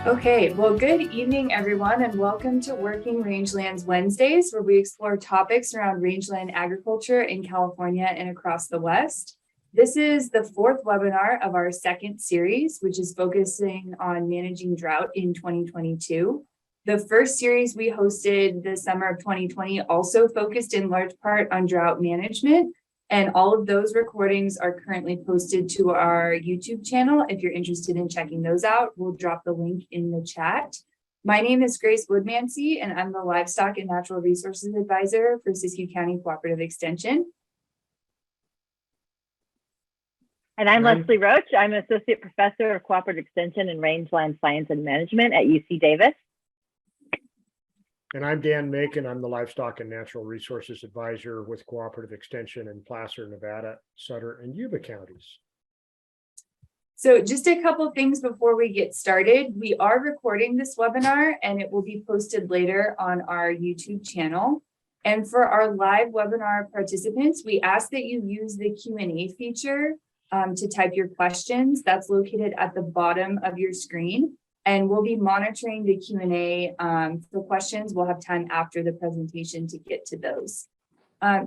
Okay, well, good evening, everyone, and welcome to Working Rangelands Wednesdays, where we explore topics around rangeland agriculture in California and across the West. This is the fourth webinar of our second series, which is focusing on managing drought in 2022. The first series we hosted the summer of 2020 also focused in large part on drought management. And all of those recordings are currently posted to our YouTube channel. If you're interested in checking those out, we'll drop the link in the chat. My name is Grace Woodmansey, and I'm the Livestock and Natural Resources Advisor for Siskiyou County Cooperative Extension. And I'm Leslie Roach. I'm an Associate Professor of Cooperative Extension and Rangeland Science and Management at UC Davis. And I'm Dan Macon. I'm the Livestock and Natural Resources Advisor with Cooperative Extension in Placer, Nevada, Sutter, and Yuba counties. So just a couple things before we get started. We are recording this webinar and it will be posted later on our YouTube channel. And for our live webinar participants, we ask that you use the Q&A feature to type your questions. That's located at the bottom of your screen. And we'll be monitoring the Q&A for questions. We'll have time after the presentation to get to those.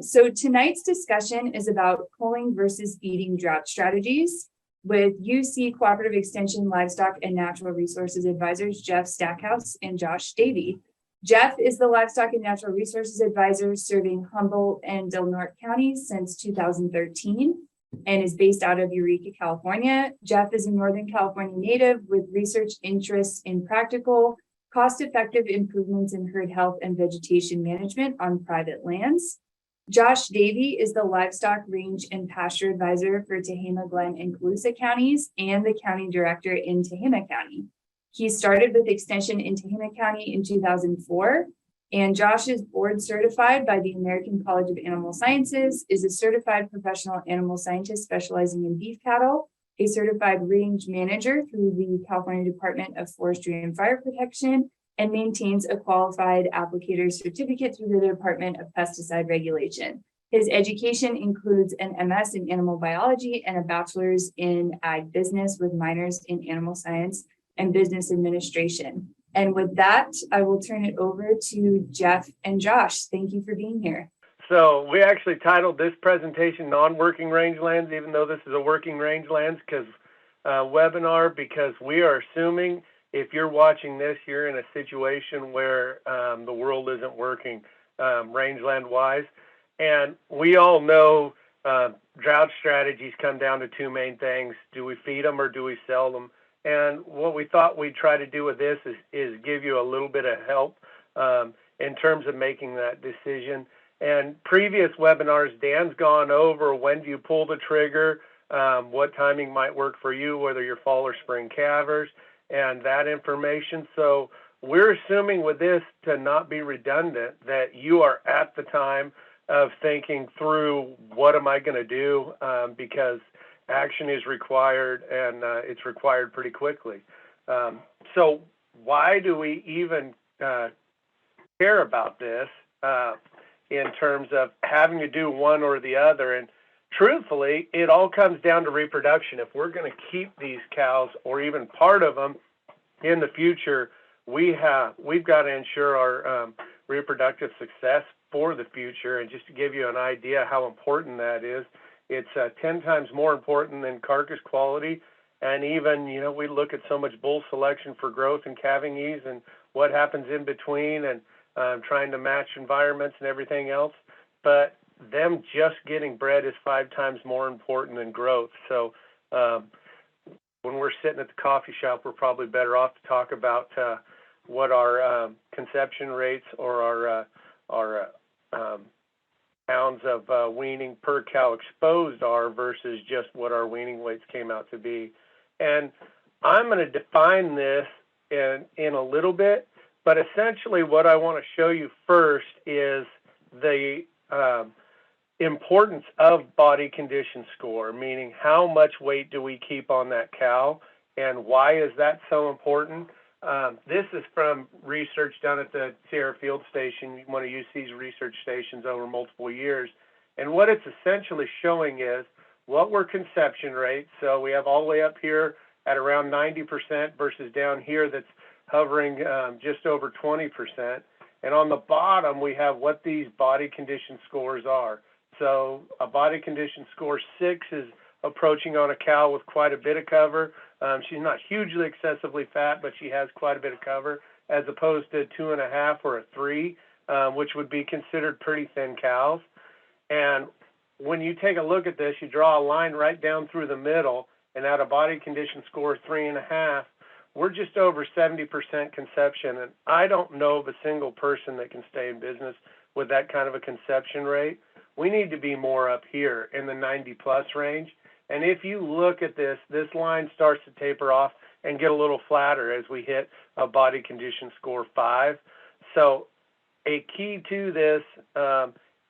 So tonight's discussion is about culling versus feeding drought strategies with UC Cooperative Extension Livestock and Natural Resources Advisors, Jeff Stackhouse and Josh Davy. Jeff is the Livestock and Natural Resources Advisor serving Humboldt and Del Norte counties since 2013. And is based out of Eureka, California. Jeff is a Northern California native with research interests in practical, cost-effective improvements in herd health and vegetation management on private lands. Josh Davy is the Livestock Range and Pasture Advisor for Tehama Glen and Colusa counties and the County Director in Tehama County. He started with Extension in Tehama County in 2004. And Josh is board certified by the American College of Animal Sciences, is a certified professional animal scientist specializing in beef cattle, a certified range manager through the California Department of Forestry and Fire Protection, and maintains a qualified applicator certificate through the Department of Pesticide Regulation. His education includes an MS in animal biology and a bachelor's in ag business with minors in animal science and business administration. And with that, I will turn it over to Jeff and Josh. Thank you for being here. So we actually titled this presentation Non-Working Rangelands, even though this is a working rangelands webinar, because we are assuming if you're watching this, you're in a situation where the world isn't working rangeland-wise. And we all know drought strategies come down to two main things. Do we feed them or do we sell them? And what we thought we'd try to do with this is give you a little bit of help in terms of making that decision. And previous webinars, Dan's gone over when do you pull the trigger, what timing might work for you, whether you're fall or spring calvers, and that information. So we're assuming with this, to not be redundant, that you are at the time of thinking through what am I going to do, because action is required, and it's required pretty quickly. So why do we even care about this in terms of having to do one or the other? And truthfully, it all comes down to reproduction. If we're going to keep these cows, or even part of them, in the future, we've got to ensure our reproductive success for the future. And just to give you an idea how important that is, it's 10 times more important than carcass quality. And even, we look at so much bull selection for growth and calving ease and what happens in between, and trying to match environments and everything else. But them just getting bred is 5 times more important than growth. So when we're sitting at the coffee shop, we're probably better off to talk about what our conception rates or our pounds of weaning per cow exposed are versus just what our weaning weights came out to be. And I'm going to define this in a little bit, but essentially what I want to show you first is the importance of body condition score, meaning how much weight do we keep on that cow, and why is that so important? This is from research done at the Sierra Field Station, one of UC's research stations, over multiple years. And what it's essentially showing is what were conception rates. So we have all the way up here at around 90% versus down here that's hovering just over 20%. And on the bottom, we have what these body condition scores are. So a body condition score 6 is approaching on a cow with quite a bit of cover. She's not hugely excessively fat, but she has quite a bit of cover, as opposed to 2.5 or a 3, which would be considered pretty thin cows. And when you take a look at this, you draw a line right down through the middle, and at a body condition score of 3.5, we're just over 70% conception. And I don't know of a single person that can stay in business with that kind of a conception rate. We need to be more up here in the 90+ range. And if you look at this, this line starts to taper off and get a little flatter as we hit a body condition score 5. So a key to this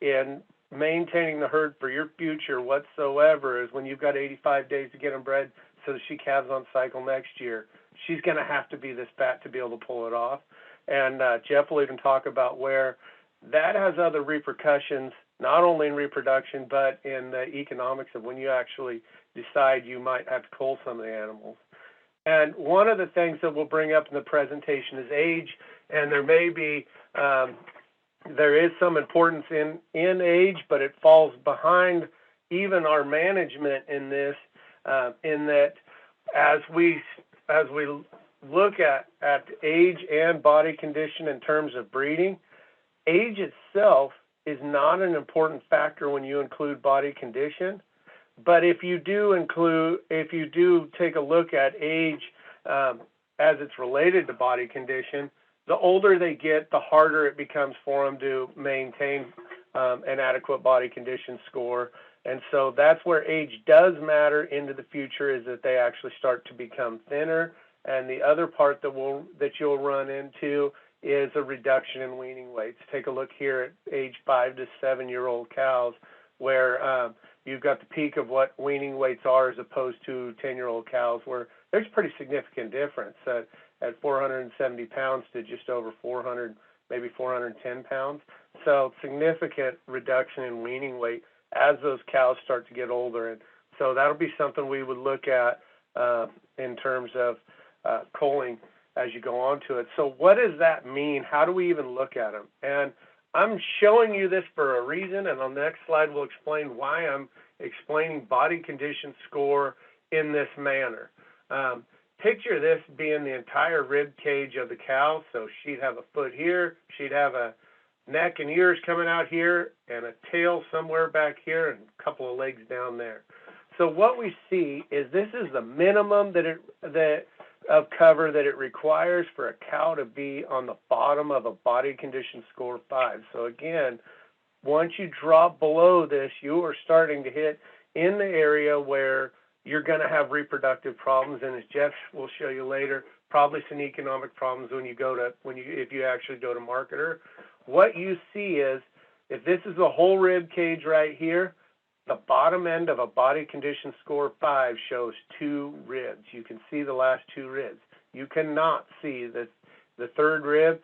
in maintaining the herd for your future whatsoever is when you've got 85 days to get them bred so that she calves on cycle next year, she's going to have to be this fat to be able to pull it off. And Jeff will even talk about where that has other repercussions, not only in reproduction, but in the economics of when you actually decide you might have to cull some of the animals. And one of the things that we'll bring up in the presentation is age, and there may be, there is some importance in age, but it falls behind even our management in this, in that as we look at age and body condition in terms of breeding, age itself is not an important factor when you include body condition. But if you do take a look at age as it's related to body condition, the older they get, the harder it becomes for them to maintain an adequate body condition score. And so that's where age does matter into the future, is that they actually start to become thinner. And the other part that you'll run into is a reduction in weaning weights. Take a look here at age 5 to 7-year-old cows, where you've got the peak of what weaning weights are as opposed to 10-year-old cows, where there's pretty significant difference at 470 pounds to just over 400, maybe 410 pounds. So significant reduction in weaning weight as those cows start to get older. And so that'll be something we would look at in terms of culling as you go on to it. So what does that mean? How do we even look at them? And I'm showing you this for a reason, and on the next slide we'll explain why I'm explaining body condition score in this manner. Picture this being the entire rib cage of the cow. So she'd have a foot here, she'd have a neck and ears coming out here, and a tail somewhere back here, and a couple of legs down there. So what we see is this is the minimum of cover that it requires for a cow to be on the bottom of a body condition score 5. So again, once you drop below this, you are starting to hit in the area where you're going to have reproductive problems, and as Jeff will show you later, probably some economic problems if you actually go to market her. What you see is, if this is the whole rib cage right here, the bottom end of a body condition score 5 shows 2 ribs. You can see the last 2 ribs. You cannot see the third rib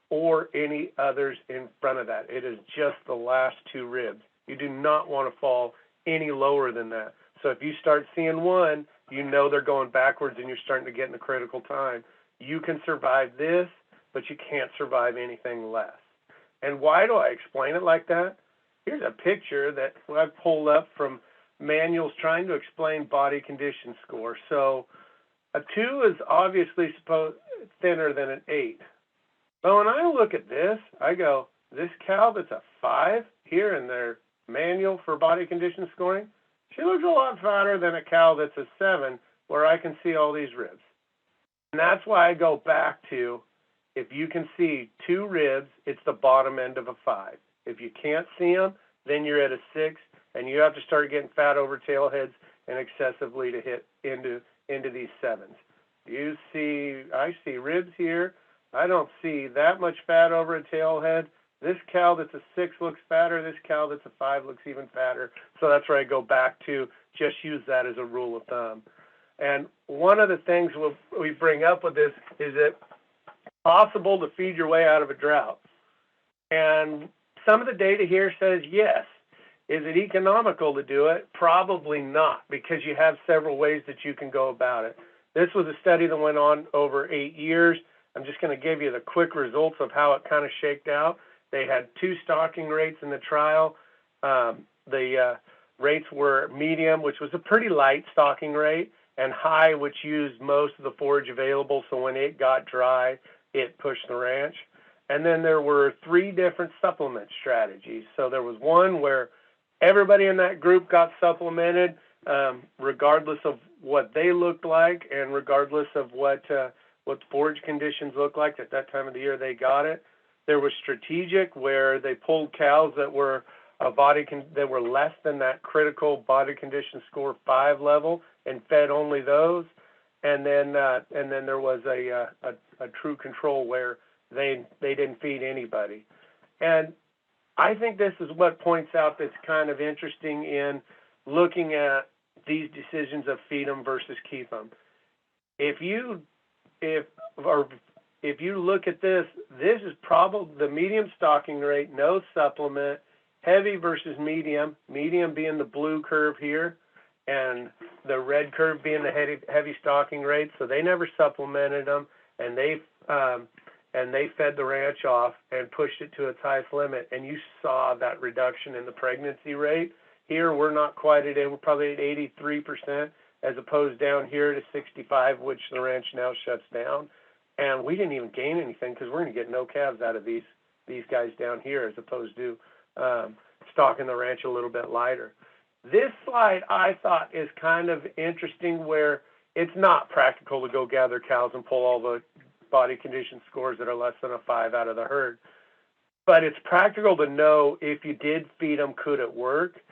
or any others in front of that. It is just the last 2 ribs. You do not want to fall any lower than that. So if you start seeing one, you know they're going backwards and you're starting to get in a critical time. You can survive this, but you can't survive anything less. And why do I explain it like that? Here's a picture that I've pulled up from manuals trying to explain body condition score. So a 2 is obviously thinner than an 8. But when I look at this, I go, this cow that's a 5 here in their manual for body condition scoring, she looks a lot fatter than a cow that's a 7, where I can see all these ribs. And that's why I go back to, if you can see 2 ribs, it's the bottom end of a 5. If you can't see them, then you're at a 6, and you have to start getting fat over tail heads and excessively to hit into these 7s. I see ribs here. I don't see that much fat over a tail head. This cow that's a 6 looks fatter. This cow that's a 5 looks even fatter. So that's where I go back to, just use that as a rule of thumb. And one of the things we bring up with this is it possible to feed your way out of a drought. And some of the data here says yes. Is it economical to do it? Probably not, because you have several ways that you can go about it. This was a study that went on over 8 years. I'm just going to give you the quick results of how it kind of shaked out. They had 2 stocking rates in the trial. The rates were medium, which was a pretty light stocking rate, and high, which used most of the forage available. So when it got dry, it pushed the ranch. And then there were 3 different supplement strategies. So there was one where everybody in that group got supplemented, regardless of what they looked like and regardless of what forage conditions looked like at that time of the year they got it. There was strategic, where they pulled cows that were that were less than that critical body condition score 5 level and fed only those. And then there was a true control where they didn't feed anybody. And I think this is what points out that's kind of interesting in looking at these decisions of feed them versus keep them. If you look at this is probably the medium stocking rate, no supplement, heavy versus medium being the blue curve here, and the red curve being the heavy stocking rate. So they never supplemented them, and they fed the ranch off and pushed it to its highest limit. And you saw that reduction in the pregnancy rate. Here we're not quite at it. We're probably at 83%, as opposed down here to 65, which the ranch now shuts down. And we didn't even gain anything because we're going to get no calves out of these guys down here, as opposed to stocking the ranch a little bit lighter. This slide I thought is kind of interesting, where it's not practical to go gather cows and pull all the body condition scores that are less than a 5 out of the herd. But it's practical to know if you did feed them, could it work?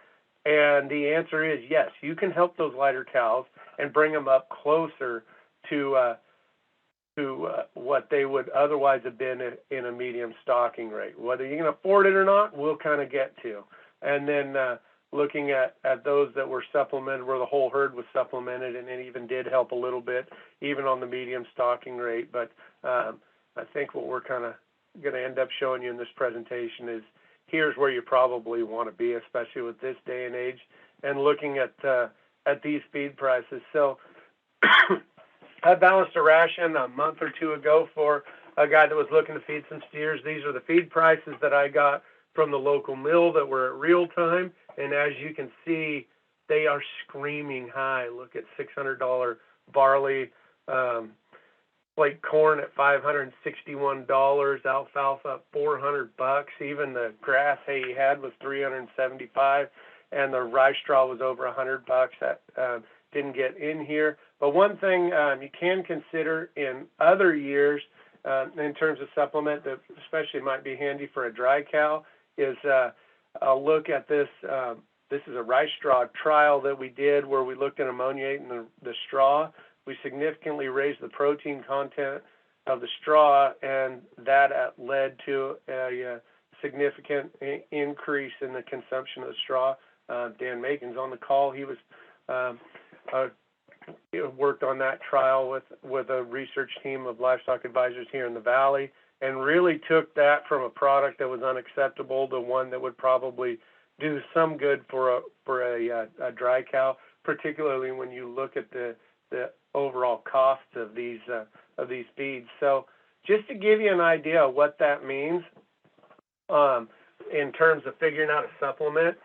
And the answer is yes. You can help those lighter cows and bring them up closer to what they would otherwise have been in a medium stocking rate. Whether you can afford it or not, we'll kind of get to. And then looking at those that were supplemented, where the whole herd was supplemented, and it even did help a little bit, even on the medium stocking rate. But I think what we're kind of going to end up showing you in this presentation is here's where you probably want to be, especially with this day and age, and looking at these feed prices. So I balanced a ration a month or 2 ago for a guy that was looking to feed some steers. These are the feed prices that I got from the local mill that were at real time. And as you can see, they are screaming high. Look at $600 barley, like corn at $561, alfalfa at $400. Even the grass hay he had was $375, and the rice straw was over $100. That didn't get in here. But one thing you can consider in other years, in terms of supplement, that especially might be handy for a dry cow, is I'll look at this. This is a rice straw trial that we did, where we looked at ammoniating the straw. We significantly raised the protein content of the straw, and that led to a significant increase in the consumption of the straw. Dan Macon's on the call. He was worked on that trial with a research team of livestock advisors here in the Valley, and really took that from a product that was unacceptable to one that would probably do some good for a dry cow, particularly when you look at the overall cost of these feeds. So just to give you an idea of what that means in terms of figuring out a supplement.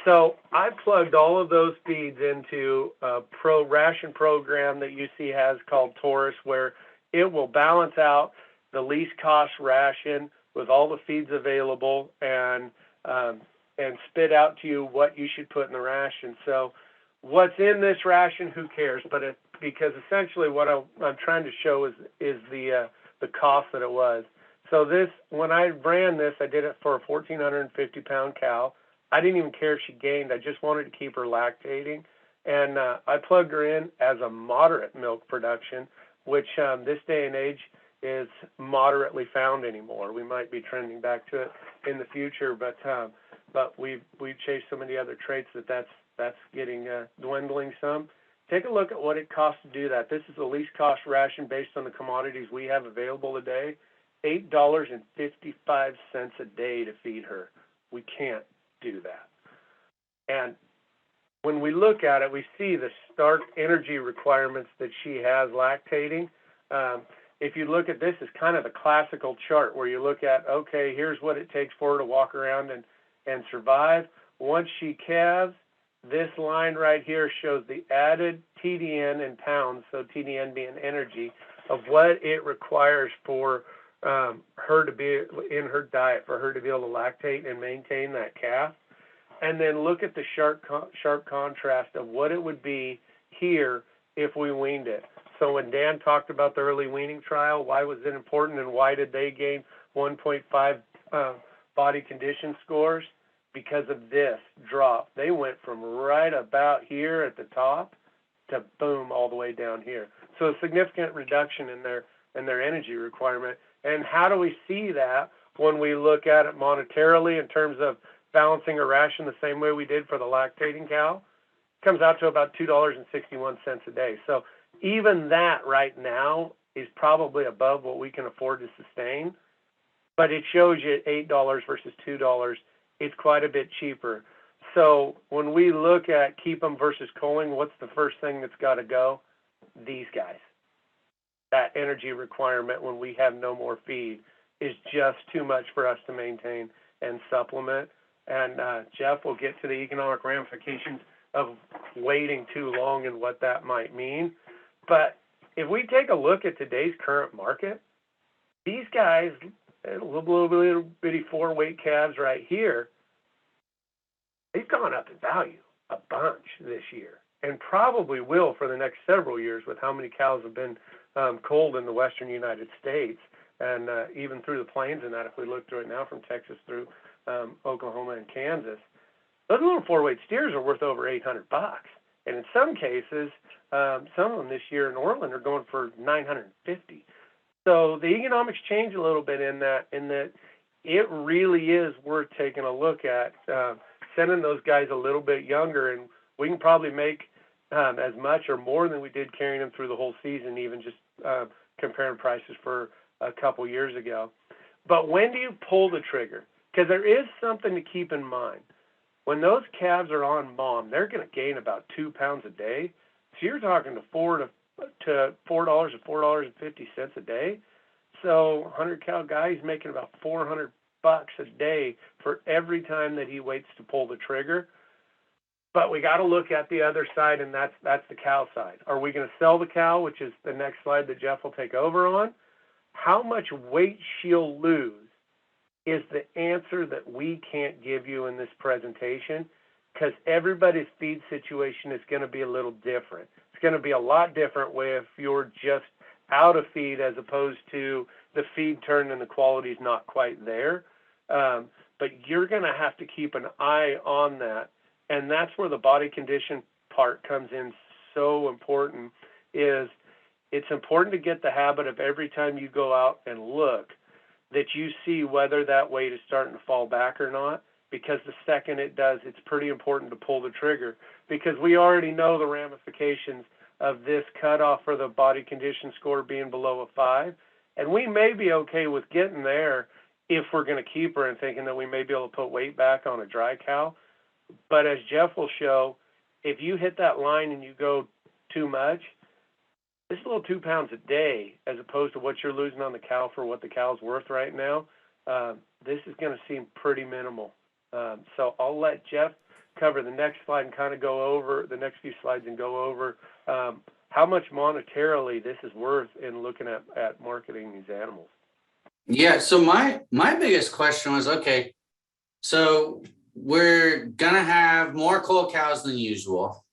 So I plugged all of those feeds into a ration program that UC has called Taurus, where it will balance out the least cost ration with all the feeds available and spit out to you what you should put in the ration. So what's in this ration, who cares? But because essentially what I'm trying to show is the cost that it was. So this, when I ran this, I did it for a 1,450 pound cow. I didn't even care if she gained. I just wanted to keep her lactating. And I plugged her in as a moderate milk production, which this day and age is moderately found anymore. We might be trending back to it in the future, but we've chased so many other traits that's getting dwindling some. Take a look at what it costs to do that. This is the least cost ration based on the commodities we have available today. $8.55 a day to feed her. We can't do that. And when we look at it, we see the stark energy requirements that she has lactating. if you look at this as kind of the classical chart where you look at, okay, here's what it takes for her to walk around and survive. Once she calves, this line right here shows the added TDN in pounds, so TDN being energy, of what it requires for her to be in her diet, for her to be able to lactate and maintain that calf. And then look at the sharp contrast of what it would be here if we weaned it. So when Dan talked about the early weaning trial, why was it important and why did they gain 1.5 body condition scores? Because of this drop. They went from right about here at the top to boom all the way down here. So a significant reduction in their energy requirement. And how do we see that when we look at it monetarily in terms of balancing a ration the same way we did for the lactating cow? It comes out to about $2.61 a day. So even that right now is probably above what we can afford to sustain, but it shows you $8 versus $2. It's quite a bit cheaper. So when we look at keep them versus culling, what's the first thing that's got to go? These guys. That energy requirement when we have no more feed is just too much for us to maintain and supplement. And Jeff will get to the economic ramifications of waiting too long and what that might mean. But if we take a look at today's current market, these guys, little bitty 4-weight calves right here, they've gone up in value a bunch this year and probably will for the next several years with how many cows have been culled in the western United States and even through the plains and that if we look through it now from Texas through Oklahoma and Kansas. Those little 4-weight steers are worth over $800. And in some cases, some of them this year in Orland are going for $950. So the economics change a little bit in that it really is worth taking a look at sending those guys a little bit younger, and we can probably make as much or more than we did carrying them through the whole season, even just comparing prices for a couple years ago. But when do you pull the trigger? Because there is something to keep in mind. When those calves are on mom, they're going to gain about 2 pounds a day. So you're talking to $4 to $4.50 a day. So 100 cow guy, he's making about $400 a day for every time that he waits to pull the trigger. But we got to look at the other side, and that's the cow side. Are we going to sell the cow, which is the next slide that Jeff will take over on? How much weight she'll lose is the answer that we can't give you in this presentation, because everybody's feed situation is going to be a little different. It's going to be a lot different if you're just out of feed as opposed to the feed turned and the quality's not quite there. But you're going to have to keep an eye on that. And that's where the body condition part comes in so important, is it's important to get the habit of every time you go out and look that you see whether that weight is starting to fall back or not, because the second it does, it's pretty important to pull the trigger, because we already know the ramifications of this cutoff for the body condition score being below a 5. And we may be okay with getting there if we're going to keep her and thinking that we may be able to put weight back on a dry cow. But as Jeff will show, if you hit that line and you go too much, this little 2 pounds a day, as opposed to what you're losing on the cow for what the cow's worth right now, this is going to seem pretty minimal. So I'll let Jeff cover the next slide and kind of go over the next few slides and go over how much monetarily this is worth in looking at marketing these animals. Yeah, so my biggest question was, okay, so we're gonna have more cull cows than usual,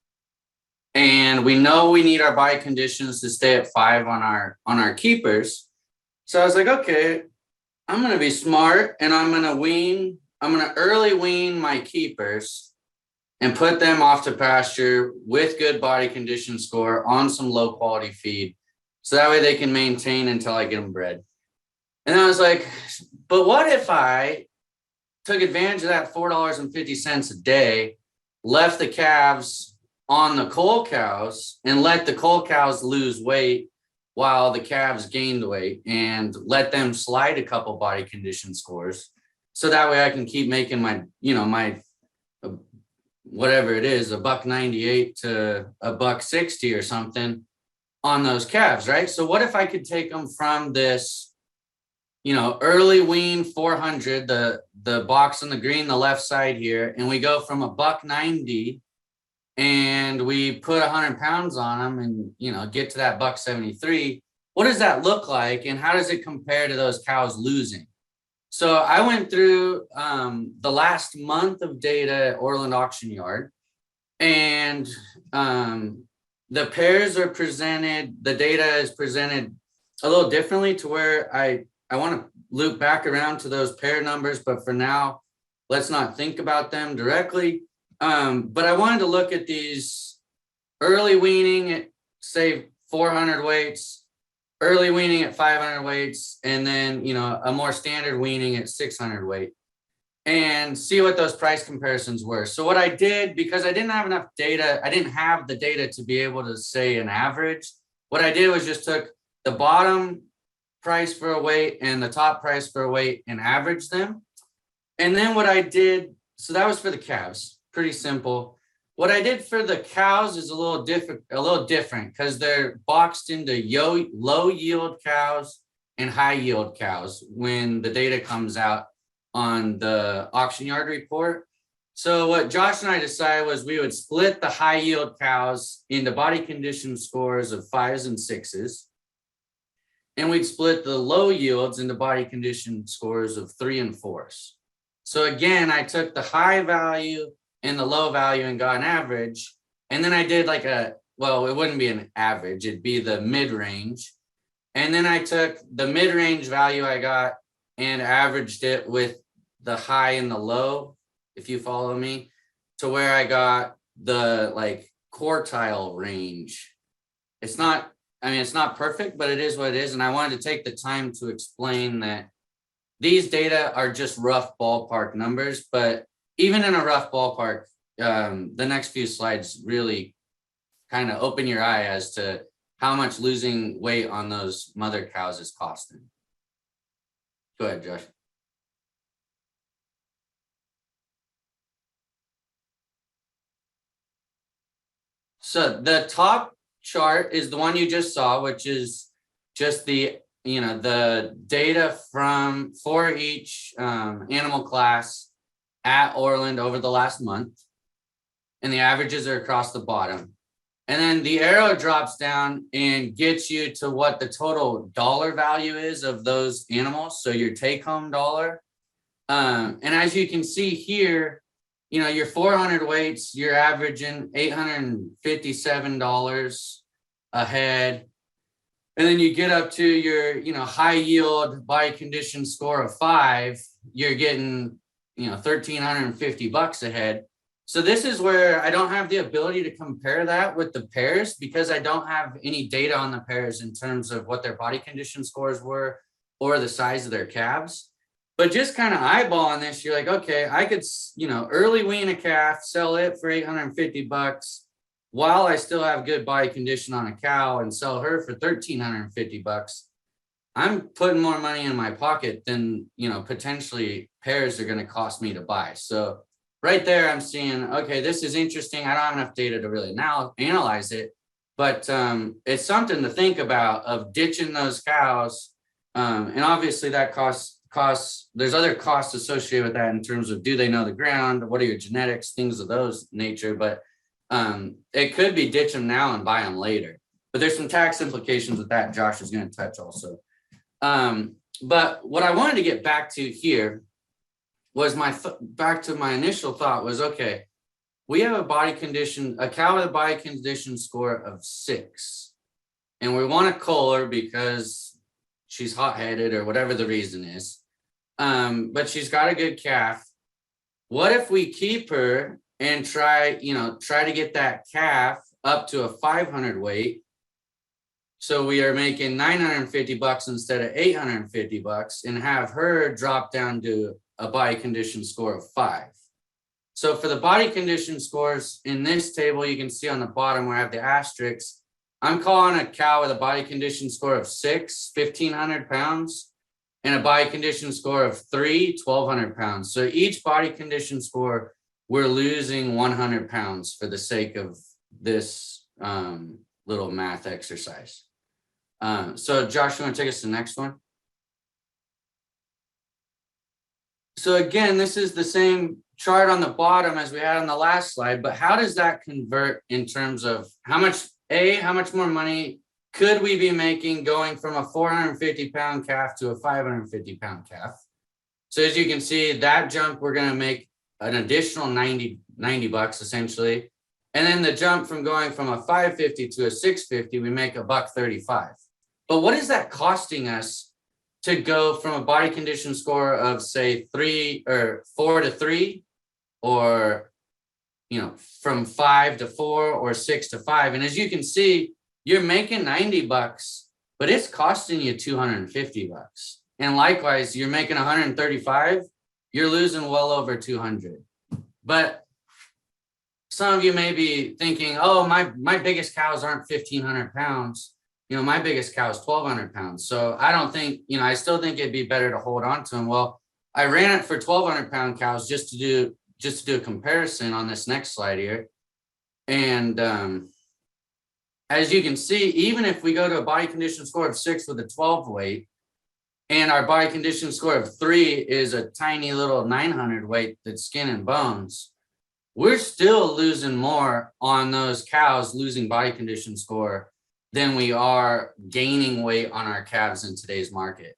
and we know we need our body conditions to stay at 5 on our keepers. So I was like, okay, I'm gonna be smart and I'm gonna early wean my keepers and put them off to pasture with good body condition score on some low quality feed, so that way they can maintain until I get them bred. And I was like, but what if I took advantage of that $4.50 a day, left the calves on the cull cows and let the cull cows lose weight while the calves gained weight, and let them slide a couple body condition scores, so that way I can keep making my, my whatever it is, $1.98 to $1.60 or something, on those calves, right? So what if I could take them from this, early wean 400, the box on the green, the left side here, and we go from a $1.90 and we put 100 pounds on them and, get to that $1.73. What does that look like? And how does it compare to those cows losing? So I went through the last month of data at Orland Auction Yard, and the pairs are presented, the data is presented a little differently to where I want to loop back around to those pair numbers, but for now, let's not think about them directly. But I wanted to look at these early weaning at, say, 400 weights, early weaning at 500 weights, and then, a more standard weaning at 600 weight, and see what those price comparisons were. So what I did, because I didn't have enough data, I didn't have the data to be able to say an average. What I did was just took the bottom price for a weight and the top price for a weight and averaged them. And then what I did, so that was for the calves, pretty simple. What I did for the cows is a little different because they're boxed into low yield cows and high yield cows when the data comes out on the auction yard report. So what Josh and I decided was we would split the high yield cows into body condition scores of 5s and 6s. And we'd split the low yields into body condition scores of 3 and 4s. So again, I took the high value and the low value and got an average. And then I did like it wouldn't be an average, it'd be the mid-range. And then I took the mid-range value I got and averaged it with the high and the low, if you follow me, to where I got the quartile range. It's not perfect, but it is what it is. And I wanted to take the time to explain that these data are just rough ballpark numbers, but even in a rough ballpark, the next few slides really kind of open your eye as to how much losing weight on those mother cows is costing. Go ahead, Josh. So the top chart is the one you just saw, which is just the data for each animal class at Orland over the last month, and the averages are across the bottom. And then the arrow drops down and gets you to what the total dollar value is of those animals. So your take home dollar. And as you can see here, your 400 weights, you're averaging $857 a head. And then you get up to your, high yield body condition score of 5, you're getting, $1,350 a head. So this is where I don't have the ability to compare that with the pairs because I don't have any data on the pairs in terms of what their body condition scores were or the size of their calves. But just kind of eyeballing this, you're like, okay, I could, early wean a calf, sell it for $850 while I still have good body condition on a cow and sell her for $1,350. I'm putting more money in my pocket than, potentially pairs are going to cost me to buy. So right there, I'm seeing, okay, this is interesting. I don't have enough data to really now analyze it, but it's something to think about of ditching those cows. And obviously that costs, there's other costs associated with that in terms of, do they know the ground? What are your genetics? Things of those nature. But it could be ditch them now and buy them later. But there's some tax implications with that Josh is going to touch also. But what I wanted to get back to here was back to my initial thought was, okay, we have a cow with a body condition score of 6, and we want to cull her because she's hot-headed or whatever the reason is. But she's got a good calf. What if we keep her and try to get that calf up to a 500 weight? So we are making $950 instead of $850 and have her drop down to a body condition score of 5. So for the body condition scores in this table, you can see on the bottom where I have the asterisks, I'm calling a cow with a body condition score of 6, 1,500 pounds, and a body condition score of 3, 1,200 pounds. So each body condition score, we're losing 100 pounds for the sake of this little math exercise. So Josh, you want to take us to the next one? So again, this is the same chart on the bottom as we had on the last slide, but how does that convert in terms of how much more money could we be making going from a 450-pound calf to a 550-pound calf? So as you can see, that jump, we're going to make an additional 90 bucks essentially. And then the jump from going from a 550 to a 650, we make $1.35. But what is that costing us to go from a body condition score of say 3 or 4 to 3, or from 5 to 4 or 6 to 5? And as you can see, you're making 90 bucks, but it's costing you 250 bucks. And likewise, you're making 135, you're losing well over 200. But some of you may be thinking, oh, my biggest cows aren't 1,500 pounds. My biggest cow is 1,200 pounds. So I don't think, I still think it'd be better to hold on to them. Well, I ran it for 1,200 pound cows just to do a comparison on this next slide here. And as you can see, even if we go to a body condition score of 6 with a 12 weight, and our body condition score of 3 is a tiny little 900 weight that's skin and bones, we're still losing more on those cows losing body condition score than we are gaining weight on our calves in today's market.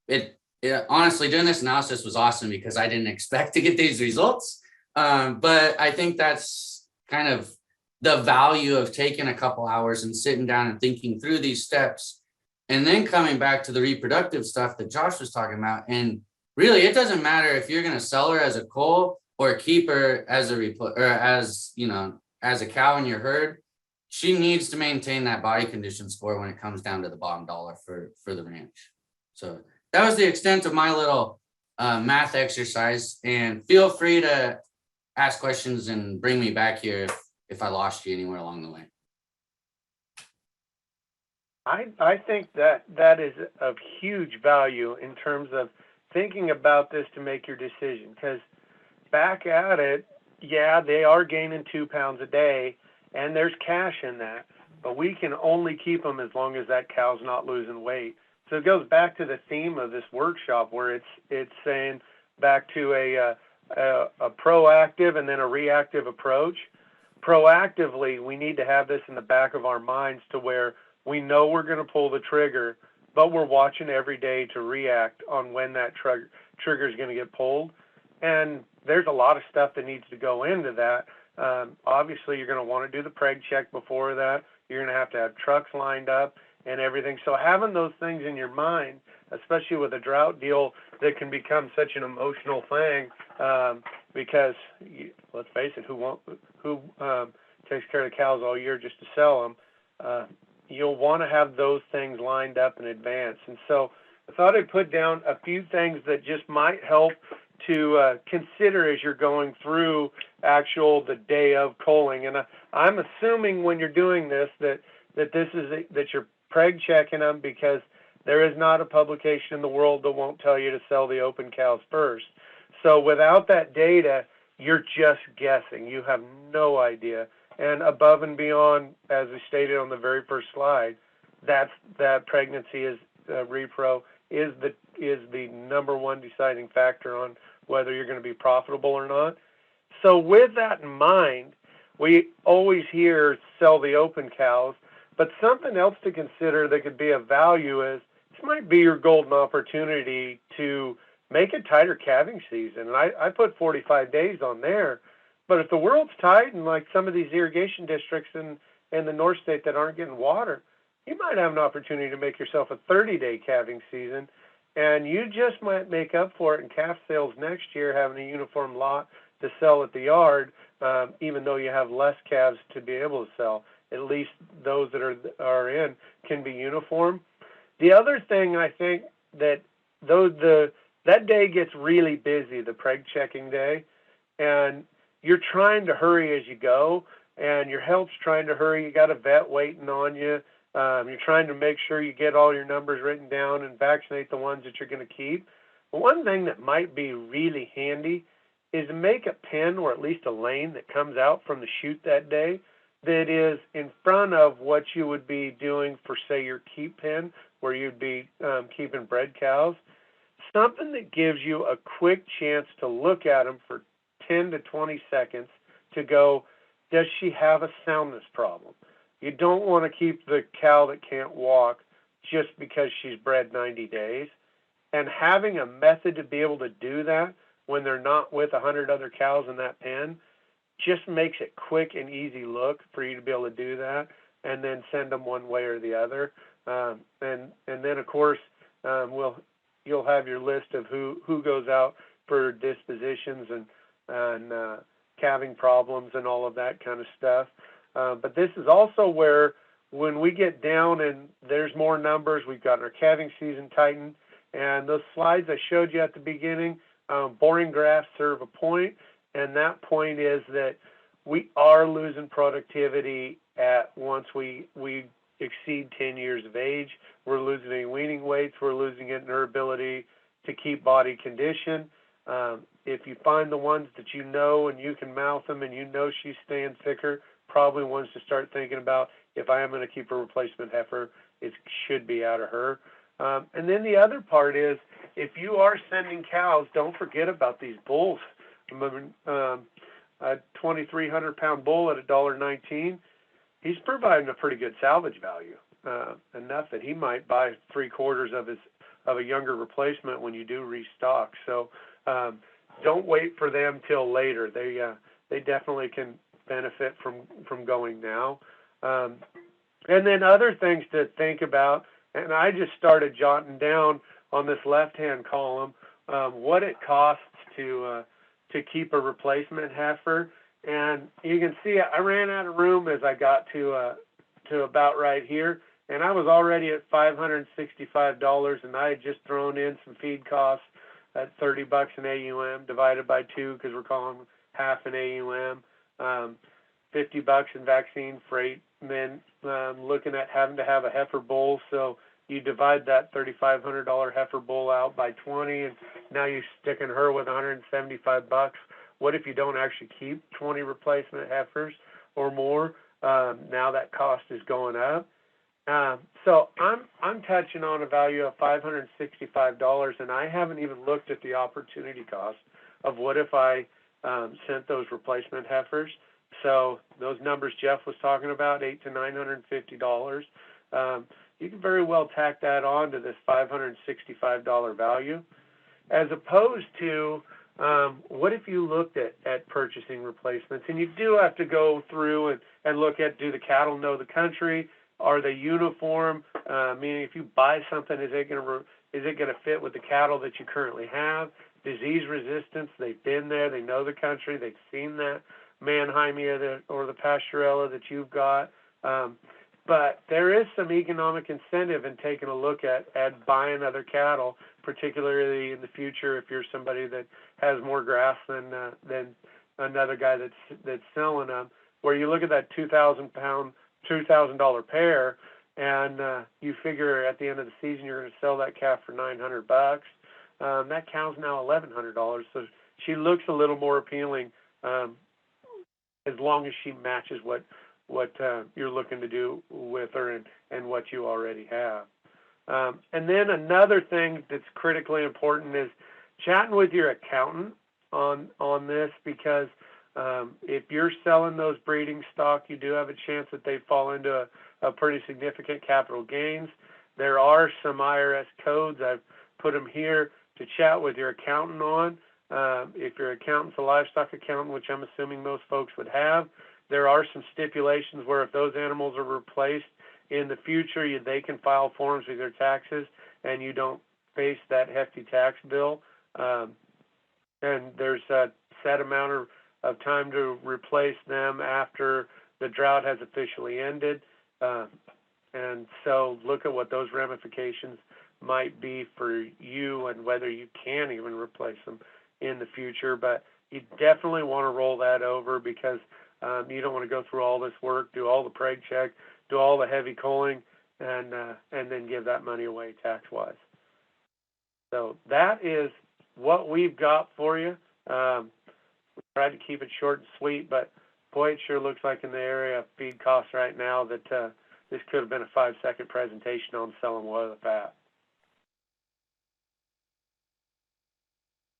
It honestly, doing this analysis was awesome because I didn't expect to get these results. But I think that's kind of the value of taking a couple hours and sitting down and thinking through these steps, and then coming back to the reproductive stuff that Josh was talking about. And really, it doesn't matter if you're going to sell her as a coal or keep her as as a cow in your herd. She needs to maintain that body condition score when it comes down to the bottom dollar for the ranch. So that was the extent of my little math exercise. And feel free to ask questions and bring me back here if I lost you anywhere along the way. I think that is of huge value in terms of thinking about this to make your decision, because back at it, yeah, they are gaining 2 pounds a day, and there's cash in that, but we can only keep them as long as that cow's not losing weight. So it goes back to the theme of this workshop, where it's saying back to a proactive and then a reactive approach. Proactively, we need to have this in the back of our minds to where we know we're going to pull the trigger, but we're watching every day to react on when that trigger is going to get pulled. And there's a lot of stuff that needs to go into that. Obviously, you're going to want to do the preg check before that. You're going to have trucks lined up and everything. So having those things in your mind, especially with a drought deal that can become such an emotional thing, because let's face it, who takes care of the cows all year just to sell them? You'll want to have those things lined up in advance. And so I thought I'd put down a few things that just might help to consider as you're going through the day of culling. And I'm assuming when you're doing this that you're preg checking them, because there is not a publication in the world that won't tell you to sell the open cows first. So without that data, you're just guessing. You have no idea. And above and beyond, as we stated on the very first slide, that pregnancy is repro is the number one deciding factor on whether you're going to be profitable or not. So with that in mind, we always hear sell the open cows, but something else to consider that could be of value is this might be your golden opportunity to make a tighter calving season. And I put 45 days on there, but if the world's tight and like some of these irrigation districts in the North State that aren't getting water, you might have an opportunity to make yourself a 30-day calving season, and you just might make up for it in calf sales next year, having a uniform lot to sell at the yard, even though you have less calves to be able to sell. At least those that are in can be uniform. The other thing I think that that day gets really busy, the preg checking day, and you're trying to hurry as you go, and your health's trying to hurry. You got a vet waiting on you. You're trying to make sure you get all your numbers written down and vaccinate the ones that you're going to keep. But one thing that might be really handy is to make a pen or at least a lane that comes out from the chute that day, that is in front of what you would be doing for, say, your keep pen, where you'd be keeping bred cows. Something that gives you a quick chance to look at them for 10 to 20 seconds to go, does she have a soundness problem? You don't want to keep the cow that can't walk just because she's bred 90 days. And having a method to be able to do that when they're not with 100 other cows in that pen just makes it quick and easy look for you to be able to do that and then send them one way or the other. And then, of course, you'll have your list of who goes out for dispositions and calving problems and all of that kind of stuff. But this is also where when we get down and there's more numbers, we've got our calving season tightened, and those slides I showed you at the beginning, boring graphs serve a point, and that point is that we are losing productivity at once we exceed 10 years of age. We're losing in weaning weights. We're losing it in her ability to keep body condition. If you find the ones that you know and you can mouth them and you know she's staying thicker, probably ones to start thinking about, if I am going to keep a replacement heifer, it should be out of her. And then the other part is, if you are sending cows, don't forget about these bulls. A 2,300-pound bull at $1.19, he's providing a pretty good salvage value, enough that he might buy 3/4 of a younger replacement when you do restock. So don't wait for them till later. They definitely can benefit from going now. And then other things to think about, and I just started jotting down on this left-hand column what it costs to keep a replacement heifer. And you can see I ran out of room as I got to about right here, and I was already at $565, and I had just thrown in some feed costs at $30 an AUM divided by 2, because we're calling half an AUM, $50 in vaccine freight, and then looking at having to have a heifer bull. So you divide that $3,500 heifer bull out by 20, and now you're sticking her with $175. What if you don't actually keep 20 replacement heifers or more? Now that cost is going up. So I'm touching on a value of $565, and I haven't even looked at the opportunity cost of what if I sent those replacement heifers. So those numbers Jeff was talking about, $800 to $950. You can very well tack that on to this $565 value, as opposed to what if you looked at purchasing replacements, and you do have to go through and look at, do the cattle know the country? Are they uniform? Meaning, if you buy something, is it going to fit with the cattle that you currently have? Disease resistance, they've been there, they know the country, they've seen that Mannheimia or the Pastorella that you've got. But there is some economic incentive in taking a look at buying other cattle, particularly in the future if you're somebody that has more grass than another guy that's selling them. Where you look at that $2,000 pair, and you figure at the end of the season you're going to sell that calf for $900. That cow's now $1,100, so she looks a little more appealing, as long as she matches what you're looking to do with her and what you already have. And then another thing that's critically important is chatting with your accountant on this, because if you're selling those breeding stock, you do have a chance that they fall into a pretty significant capital gains. There are some IRS codes. I've put them here to chat with your accountant on. If your accountant's a livestock accountant, which I'm assuming most folks would have, there are some stipulations where if those animals are replaced in the future, they can file forms with their taxes, and you don't face that hefty tax bill. And there's a set amount of time to replace them after the drought has officially ended. And so look at what those ramifications might be for you and whether you can even replace them in the future. But you definitely want to roll that over, because you don't want to go through all this work, do all the preg check, do all the heavy culling, and then give that money away tax-wise. So that is what we've got for you. We tried to keep it short and sweet, but boy, it sure looks like in the area of feed costs right now that this could have been a 5-second presentation on selling oil fat.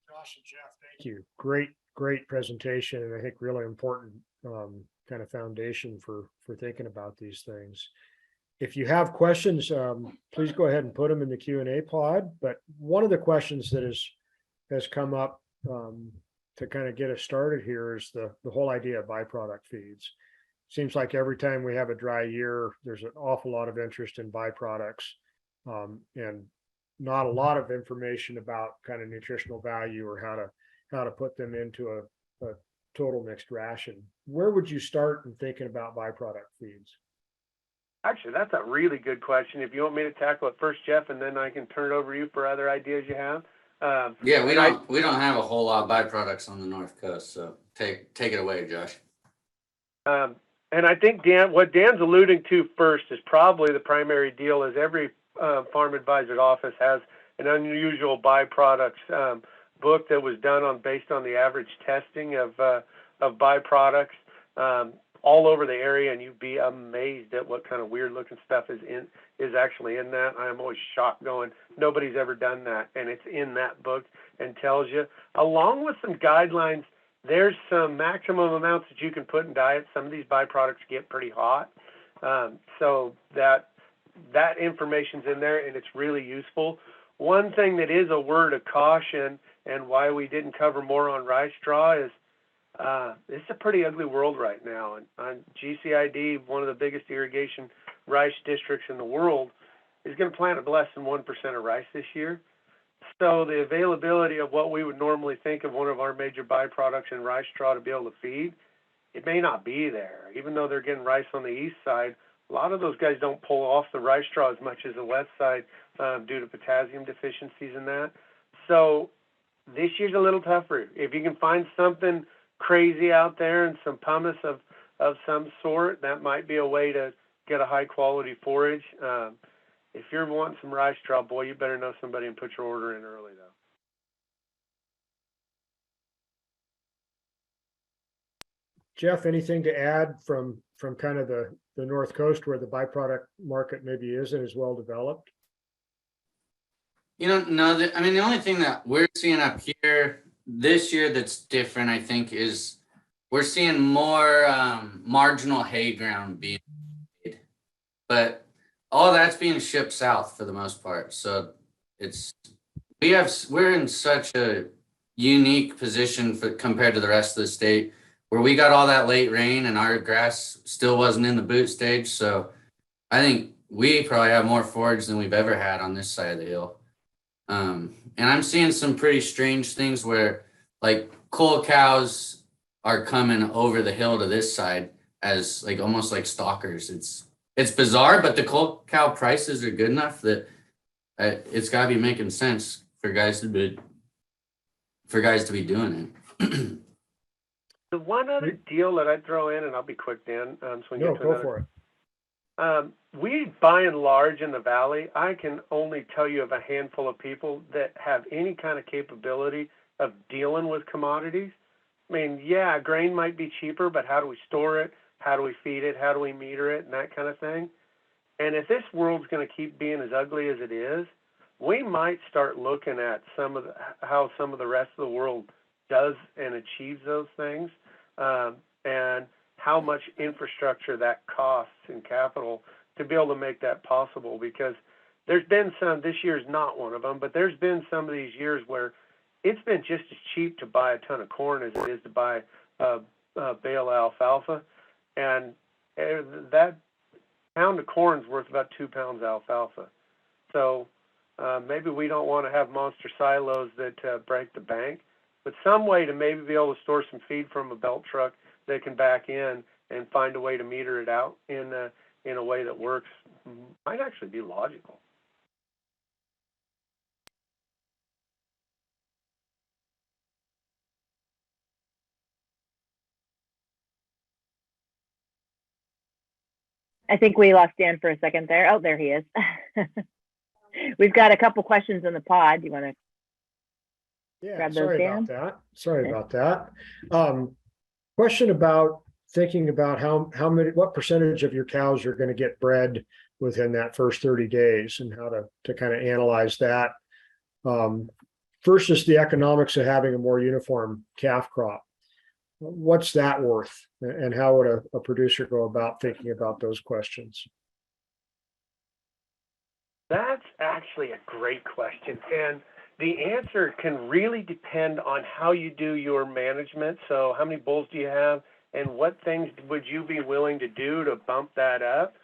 Josh and Jeff, thank you. Great presentation, and I think really important kind of foundation for thinking about these things. If you have questions, please go ahead and put them in the Q&A pod. But one of the questions that has come up to kind of get us started here is the whole idea of byproduct feeds. Seems like every time we have a dry year, there's an awful lot of interest in byproducts, and not a lot of information about kind of nutritional value or how to put them into a total mixed ration. Where would you start in thinking about byproduct feeds? Actually, that's a really good question. If you want me to tackle it first, Jeff, and then I can turn it over to you for other ideas you have. Yeah, we don't have a whole lot of byproducts on the North Coast, so take it away, Josh. And I think what Dan's alluding to first is probably the primary deal. Is every farm advisor's office has an unusual byproducts book that was done based on the average testing of byproducts all over the area, and you'd be amazed at what kind of weird looking stuff is actually in that. I'm always shocked going, nobody's ever done that, and it's in that book and tells you, along with some guidelines. There's some maximum amounts that you can put in diet. Some of these byproducts get pretty hot, so that information's in there, and it's really useful. One thing that is a word of caution, and why we didn't cover more on rice straw, is it's a pretty ugly world right now. And on GCID, one of the biggest irrigation rice districts in the world, is going to plant less than 1% of rice this year. So the availability of what we would normally think of one of our major byproducts in rice straw to be able to feed, it may not be there. Even though they're getting rice on the east side, a lot of those guys don't pull off the rice straw as much as the west side due to potassium deficiencies in that. So this year's a little tougher. If you can find something crazy out there and some pumice of some sort, that might be a way to get a high quality forage. If you're wanting some rice straw, boy, you better know somebody and put your order in early, though. Jeff, anything to add from kind of the North Coast where the byproduct market maybe isn't as well developed? No, I mean, the only thing that we're seeing up here this year that's different, I think, is we're seeing more marginal hay ground being made. But all that's being shipped south for the most part. So we're in such a unique position compared to the rest of the state, where we got all that late rain and our grass still wasn't in the boot stage. So I think we probably have more forage than we've ever had on this side of the hill. And I'm seeing some pretty strange things where like cull cows are coming over the hill to this side as like almost like stalkers. It's bizarre, but the cull cow prices are good enough that it's got to be making sense for guys to be doing it. The one other deal that I'd throw in, and I'll be quick, Dan, so we can get to go for it. We, by and large, in the valley, I can only tell you of a handful of people that have any kind of capability of dealing with commodities. I mean, yeah, grain might be cheaper, but how do we store it? How do we feed it? How do we meter it? And that kind of thing. And if this world's going to keep being as ugly as it is, we might start looking at how some of the rest of the world does and achieves those things, and how much infrastructure that costs in capital to be able to make that possible. Because there's been some, this year's not one of them, but there's been some of these years where it's been just as cheap to buy a ton of corn as it is to buy bale alfalfa. And that pound of corn is worth about 2 pounds of alfalfa. So maybe we don't want to have monster silos that break the bank, but some way to maybe be able to store some feed from a belt truck that can back in and find a way to meter it out in a way that works might actually be logical. I think we lost Dan for a second there. Oh, there he is. We've got a couple questions in the pod. You want to grab those, Dan? Sorry about that. Question about thinking about how many, what percentage of your cows are going to get bred within that first 30 days and how to kind of analyze that. First is the economics of having a more uniform calf crop. What's that worth? And how would a producer go about thinking about those questions? That's actually a great question. And the answer can really depend on how you do your management. So how many bulls do you have? And what things would you be willing to do to bump that up?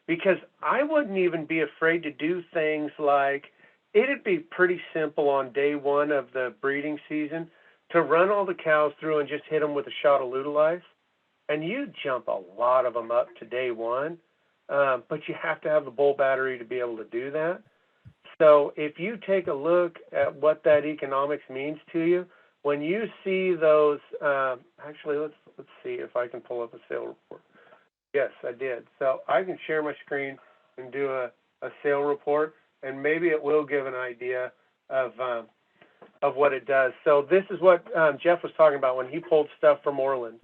Because I wouldn't even be afraid to do things like, it'd be pretty simple on day one of the breeding season to run all the cows through and just hit them with a shot of Ludolife. And you jump a lot of them up to day one, but you have to have the bull battery to be able to do that. So if you take a look at what that economics means to you, when you see those, actually, let's see if I can pull up a sale report. Yes, I did. So I can share my screen and do a sale report, and maybe it will give an idea of what it does. So this is what Jeff was talking about when he pulled stuff from Orland.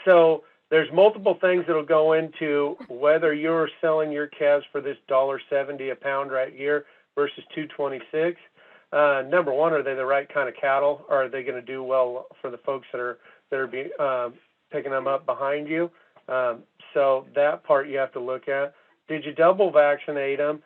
So there's multiple things that'll go into whether you're selling your calves for this $1.70 a pound right here versus $2.26. Number one, are they the right kind of cattle? Or are they going to do well for the folks that are picking them up behind you? So that part you have to look at. Did you double vaccinate them?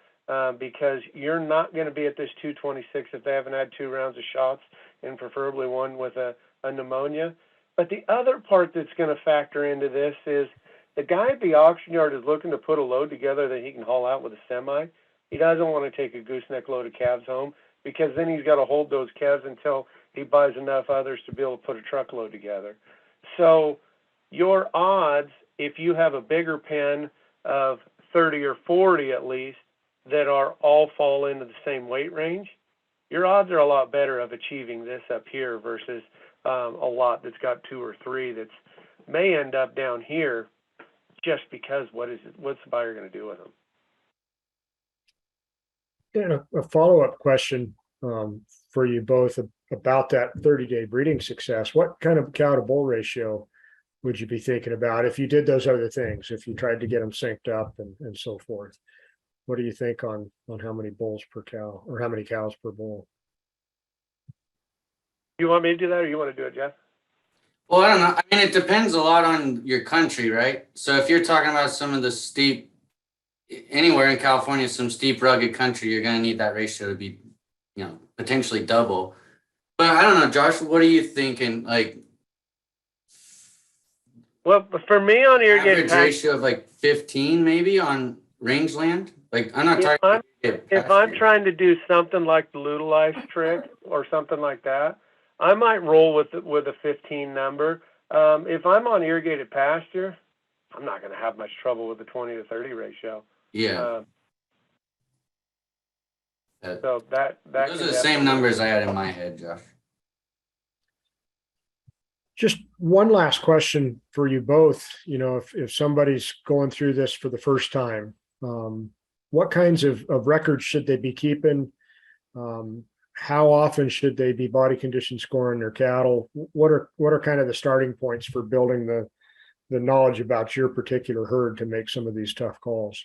Because you're not going to be at this 226 if they haven't had 2 rounds of shots, and preferably one with a pneumonia. But the other part that's going to factor into this is the guy at the auction yard is looking to put a load together that he can haul out with a semi. He doesn't want to take a gooseneck load of calves home, because then he's got to hold those calves until he buys enough others to be able to put a truckload together. So your odds, if you have a bigger pen of 30 or 40 at least, that are all fall into the same weight range, your odds are a lot better of achieving this up here versus a lot that's got 2 or 3 that's may end up down here just because what's the buyer going to do with them? And a follow-up question for you both about that 30-day breeding success. What kind of cow to bull ratio would you be thinking about if you did those other things, if you tried to get them synced up and so forth? What do you think on how many bulls per cow, or how many cows per bull? You want me to do that, or you want to do it, Jeff? Well, I don't know. I mean, it depends a lot on your country, right? So if you're talking about some of the steep, anywhere in California, some steep, rugged country, you're going to need that ratio to be, potentially double. But I don't know, Josh, what are you thinking? Like, well, for me on irrigated average ratio of like 15 maybe on rangeland? Like, I'm not talking. If I'm trying to do something like the Ludolife trick or something like that, I might roll with a 15 number. If I'm on irrigated pasture, I'm not going to have much trouble with the 20 to 30 ratio. Yeah. So that those are the same numbers I had in my head, Josh. Just one last question for you both. If somebody's going through this for the first time, what kinds of records should they be keeping? How often should they be body condition scoring their cattle? What are kind of the starting points for building the knowledge about your particular herd to make some of these tough calls?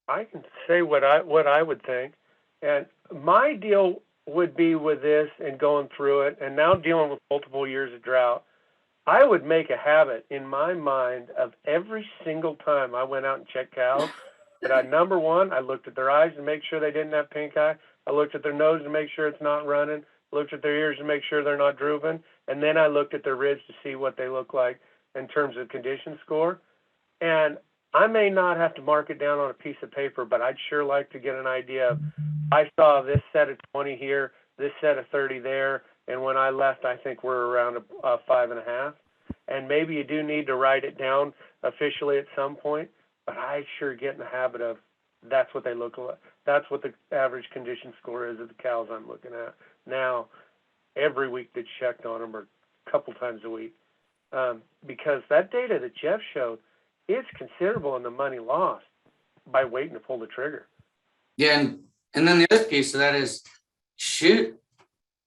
I can say what I would think, and my deal would be with this and going through it, and now dealing with multiple years of drought. I would make a habit in my mind of every single time I went out and checked cows that number one, I looked at their eyes to make sure they didn't have pink eye. I looked at their nose to make sure it's not running. Looked at their ears to make sure they're not drooping. And then I looked at their ribs to see what they look like in terms of condition score. And I may not have to mark it down on a piece of paper, but I'd sure like to get an idea of, I saw this set of 20 here, this set of 30 there, and when I left, I think we're around a 5.5. And maybe you do need to write it down officially at some point, but I sure get in the habit of that's what they look like. That's what the average condition score is of the cows I'm looking at. Now, every week that's checked on them, or a couple times a week, because that data that Jeff showed, it's considerable in the money lost by waiting to pull the trigger. Yeah, and then the other piece of that is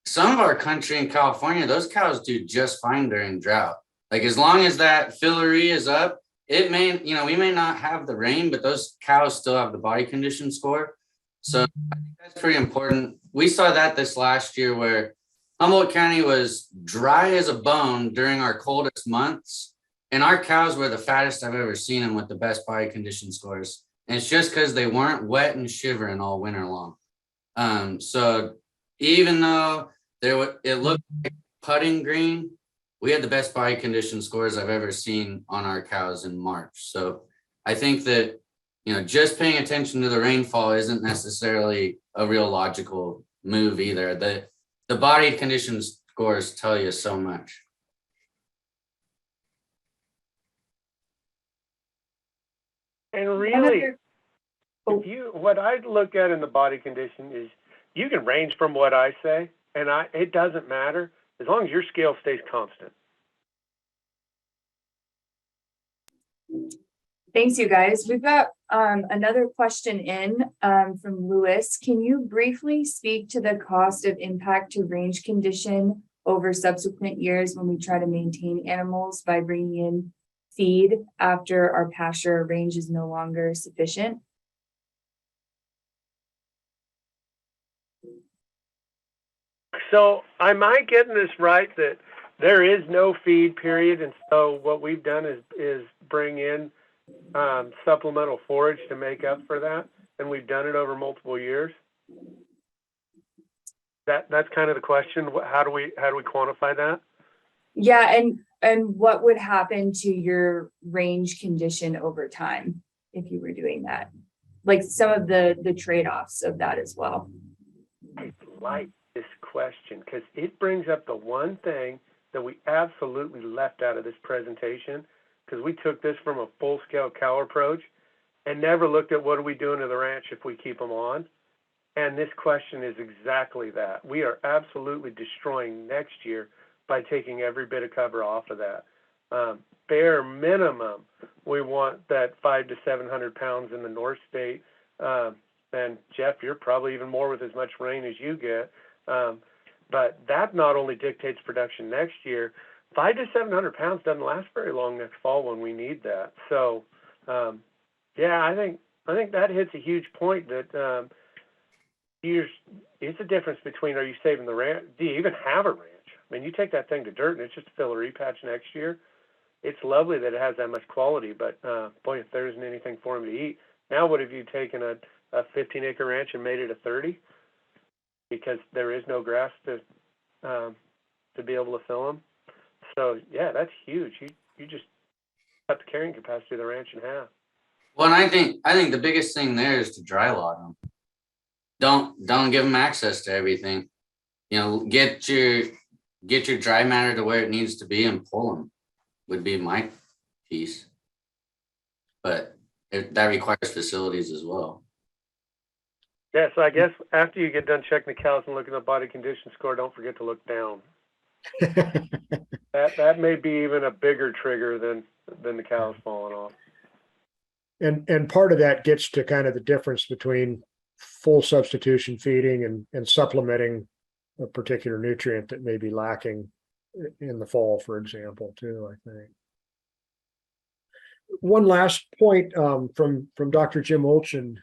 some of our country in California, those cows do just fine during drought. Like as long as that fillery is up, it may, we may not have the rain, but those cows still have the body condition score. So I think that's pretty important. We saw that this last year where Humboldt County was dry as a bone during our coldest months. And our cows were the fattest I've ever seen them with the best body condition scores. And it's just because they weren't wet and shivering all winter long. So even though it looked like putting green, we had the best body condition scores I've ever seen on our cows in March. So I think that, just paying attention to the rainfall isn't necessarily a real logical move either. The body condition scores tell you so much. And really, what I look at in the body condition is you can range from what I say, and it doesn't matter as long as your scale stays constant. Thanks, you guys. We've got another question in from Lewis. Can you briefly speak to the cost of impact to range condition over subsequent years when we try to maintain animals by bringing in feed after our pasture range is no longer sufficient? So am I getting this right that there is no feed period, and so what we've done is bring in supplemental forage to make up for that, and we've done it over multiple years? That's kind of the question. How do we quantify that? Yeah, and what would happen to your range condition over time if you were doing that? Like some of the trade-offs of that as well. I like this question because it brings up the one thing that we absolutely left out of this presentation, because we took this from a full-scale cow approach and never looked at what are we doing to the ranch if we keep them on. And this question is exactly that. We are absolutely destroying next year by taking every bit of cover off of that. Bare minimum, we want that 500 to 700 pounds in the North State. And Jeff, you're probably even more with as much rain as you get. But that not only dictates production next year, 500 to 700 pounds doesn't last very long next fall when we need that. So, yeah, I think that hits a huge point that it's a difference between, are you saving the ranch? Do you even have a ranch? I mean, you take that thing to dirt and it's just a fillery patch next year. It's lovely that it has that much quality, but boy, if there isn't anything for him to eat. Now, what have you taken a 15-acre ranch and made it a 30? Because there is no grass to be able to fill them. So yeah, that's huge. You just cut the carrying capacity of the ranch in half. Well, and I think the biggest thing there is to dry log them. Don't give them access to everything. Get your dry matter to where it needs to be and pull them would be my piece. But that requires facilities as well. Yeah, so I guess after you get done checking the cows and looking at the body condition score, don't forget to look down. That may be even a bigger trigger than the cows falling off. And part of that gets to kind of the difference between full substitution feeding and supplementing a particular nutrient that may be lacking in the fall, for example, too, I think. One last point from Dr. Jim Olchin,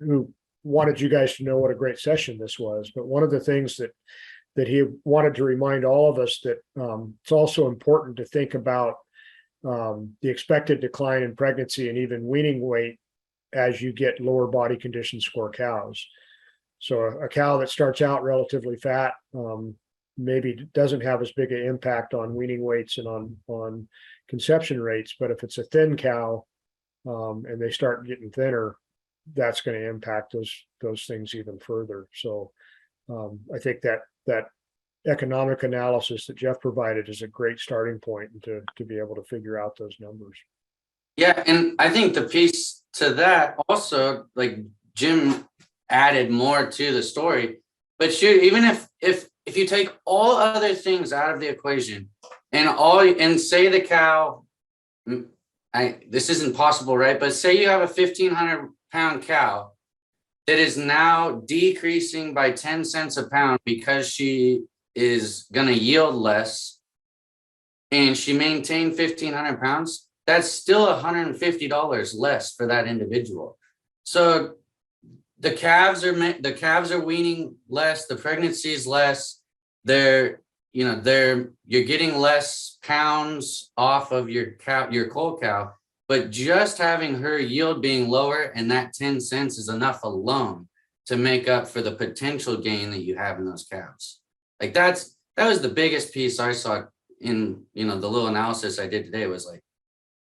who wanted you guys to know what a great session this was. But one of the things that he wanted to remind all of us that it's also important to think about the expected decline in pregnancy and even weaning weight as you get lower body condition score cows. So a cow that starts out relatively fat maybe doesn't have as big an impact on weaning weights and on conception rates. But if it's a thin cow and they start getting thinner, that's going to impact those things even further. So I think that economic analysis that Jeff provided is a great starting point to be able to figure out those numbers. Yeah, and I think the piece to that also, like Jim added more to the story, but shoot, even if you take all other things out of the equation and say the cow, this isn't possible, right? But say you have a 1,500-pound cow that is now decreasing by 10 cents a pound because she is gonna yield less and she maintained 1,500 pounds, that's still $150 less for that individual. So the calves are weaning less, the pregnancy is less, you're getting less pounds off of your coal cow, but just having her yield being lower and that 10 cents is enough alone to make up for the potential gain that you have in those calves. Like that was the biggest piece I saw in, the little analysis I did today was like,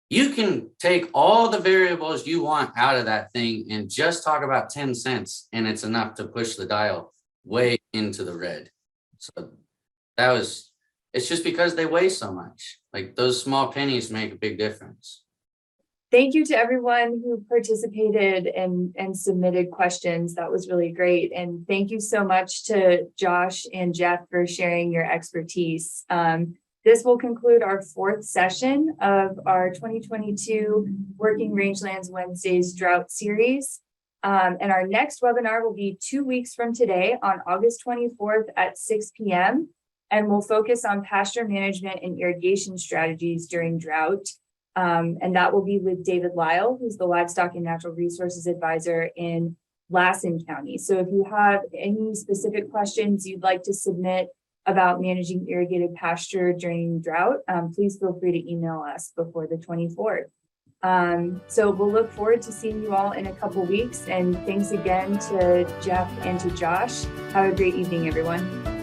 you can take all the variables you want out of that thing and just talk about 10 cents and it's enough to push the dial way into the red. So it's just because they weigh so much. Like those small pennies make a big difference. Thank you to everyone who participated and submitted questions. That was really great. And thank you so much to Josh and Jeff for sharing your expertise. This will conclude our 4th session of our 2022 Working Rangelands Wednesdays Drought series. And our next webinar will be 2 weeks from today on August 24th at 6 p.m. And we'll focus on pasture management and irrigation strategies during drought. And that will be with David Lyle, who's the Livestock and Natural Resources Advisor in Lassen County. So if you have any specific questions you'd like to submit about managing irrigated pasture during drought, please feel free to email us before the 24th. So we'll look forward to seeing you all in a couple weeks. And thanks again to Jeff and to Josh. Have a great evening, everyone.